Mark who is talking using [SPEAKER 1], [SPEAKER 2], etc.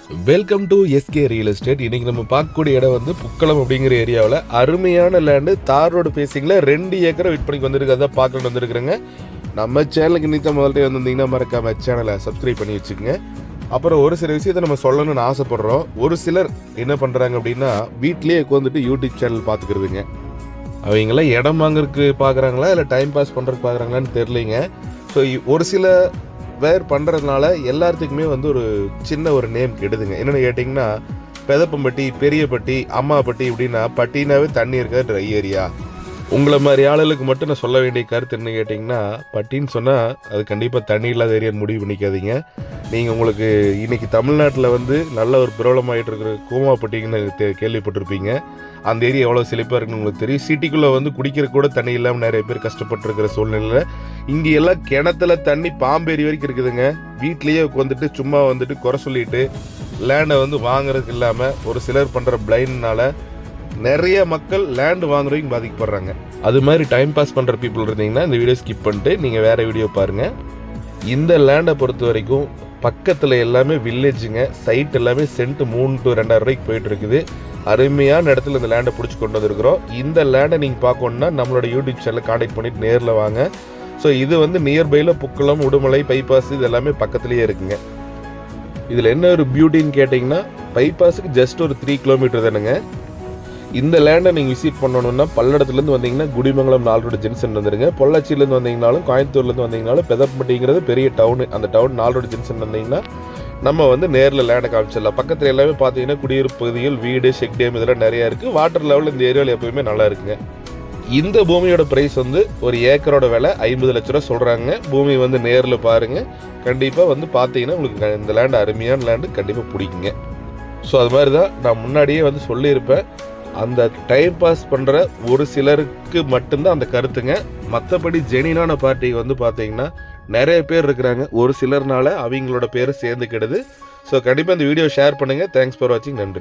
[SPEAKER 1] Welcome to SK real estate. இன்னைக்கு நம்ம பார்க்கக்கூடிய இடம் வந்து புக்கலம் அப்படிங்கிற ஏரியாவில் அருமையான லேண்டு தார் ரோடு பேசிங்கில் 2 ஏக்கரை விற்பனைக்கு வந்துருக்கு. அதான் பார்க்கணும் வந்துருக்குறேங்க. நம்ம சேனலுக்கு இன்னைக்கு முதல்ல வந்திருந்தீங்கன்னா மறக்காம சேனலை சப்ஸ்கிரைப் பண்ணி வச்சுக்கோங்க. அப்புறம் ஒரு சில விஷயத்தை நம்ம சொல்லணும்னு ஆசைப்படுறோம். ஒரு சிலர் என்ன பண்ணுறாங்க அப்படின்னா வீட்லேயே உட்காந்துட்டு யூடியூப் சேனல் பார்த்துக்கிறதுங்க. அவங்களாம் இடம் வாங்குறதுக்கு பார்க்குறாங்களா இல்லை டைம் பாஸ் பண்ணுறதுக்கு பார்க்குறாங்களான்னு தெரிலிங்க. ஸோ ஒரு சில வேர் பண்ணுறதுனால எல்லாத்துக்குமே வந்து ஒரு சின்ன ஒரு நேம் கெடுதுங்க. என்னென்னு கேட்டிங்கன்னா பெதப்பம்பட்டி, பெரியப்பட்டி, அம்மாப்பட்டி இப்படின்னா பட்டினாவே தண்ணி இருக்க ட்ரை ஏரியா. உங்களை மாதிரி ஆளுகளுக்கு மட்டும் நான் சொல்ல வேண்டிய கருத்து என்ன கேட்டிங்கன்னா, பட்டின்னு சொன்னால் அது கண்டிப்பாக தண்ணி இல்லாத ஏரியான்னு முடிவு பண்ணிக்காதீங்க. நீங்கள் உங்களுக்கு இன்றைக்கி தமிழ்நாட்டில் வந்து நல்ல ஒரு பிரபலமாகிட்டு இருக்கிற கோமாப்பட்டிங்கன்னு கேள்விப்பட்டிருப்பீங்க. அந்த ஏரியா எவ்வளோ செழிப்பாக இருக்குன்னு உங்களுக்கு தெரியும். சிட்டிக்குள்ளே வந்து குடிக்கிற கூட தண்ணி இல்லாமல் நிறைய பேர் கஷ்டப்பட்டுருக்கிற சூழ்நிலையில் இங்கே எல்லாம் கிணத்துல தண்ணி பாம்பேரி வரைக்கும் இருக்குதுங்க. வீட்லேயே வந்துட்டு சும்மா வந்துட்டு குறை சொல்லிட்டு லேண்டை வந்து வாங்குறதுக்கு இல்லாமல் ஒரு சிலர் பண்ணுற பிளைண்ட்னால நிறைய மக்கள் லேண்டு வாங்குறவங்க பாதிக்கப்படுறாங்க. அது மாதிரி டைம் பாஸ் பண்ணுற பீப்புள் இருந்தீங்கன்னா இந்த வீடியோ ஸ்கிப் பண்ணிட்டு நீங்கள் வேறு வீடியோ பாருங்கள். இந்த லேண்டை பொறுத்த வரைக்கும் பக்கத்தில் எல்லாமே வில்லேஜுங்க. சைட் எல்லாமே சென்ட் 3 to 2,000 ரூபாய்க்கு போயிட்டு இருக்குது. அருமையான இடத்துல இந்த லேண்டை பிடிச்சி கொண்டு வந்துருக்குறோம். இந்த லேண்டை நீங்கள் பார்க்கணுன்னா நம்மளோட யூடியூப் சேனலில் கான்டாக்ட் பண்ணிட்டு நேரில் வாங்க. ஸோ இது வந்து நியர்பையில் புக்கலம், உடுமலை, பைபாஸ் இது எல்லாமே பக்கத்துலேயே இருக்குங்க. இதில் என்ன ஒரு பியூட்டின்னு கேட்டிங்கன்னா பைபாஸுக்கு ஜஸ்ட் ஒரு 3 கிலோமீட்டர் தானுங்க. இந்த லேண்டை நீங்கள் விசிட் பண்ணணுன்னா பல்லடத்துலேருந்து வந்தீங்கன்னா குடிமங்கலம் 4 ரோடு ஜென்ஷன் வந்துடுங்க. பொள்ளாச்சியிலேருந்து வந்தீங்கனாலும் கோயம்புத்தூர்லேருந்து வந்தீங்கனாலும் பெதப்பட்டிங்கிறது பெரிய டவுனு. அந்த டவுன் 4 ரோடு ஜென்ஷன் வந்தீங்கன்னா நம்ம வந்து நேரில் லேண்டை காமிச்சிடலாம். பக்கத்தில் எல்லாமே பார்த்தீங்கன்னா குடியிருப்பு பகுதிகள், வீடு, செக் டேம் இதெல்லாம் நிறையா இருக்குது. வாட்டர் லெவல் இந்த ஏரியாவில் எப்போயுமே நல்லா இருக்குங்க. இந்த பூமியோட ப்ரைஸ் வந்து ஒரு ஏக்கரோட விலை 50 லட்ச ரூபா சொல்கிறாங்க. பூமி வந்து நேரில் பாருங்கள். கண்டிப்பாக வந்து பார்த்தீங்கன்னா உங்களுக்கு இந்த லேண்டு அருமையான லேண்டு கண்டிப்பாக பிடிக்குங்க. ஸோ அது மாதிரி தான் நான் முன்னாடியே வந்து சொல்லியிருப்பேன். அந்த டைம் பாஸ் பண்ணுற ஒரு சிலருக்கு மட்டும்தான் அந்த கருத்துங்க. மற்றபடி ஜெனினான பார்ட்டிக்கு வந்து பார்த்தீங்கன்னா நிறைய பேர் இருக்கிறாங்க. ஒரு சிலர்னால அவங்களோட பேர் சேர்ந்துக்கிடுது. ஸோ கண்டிப்பாக இந்த வீடியோ ஷேர் பண்ணுங்கள். தேங்க்ஸ் ஃபார் வாட்சிங். நன்றி.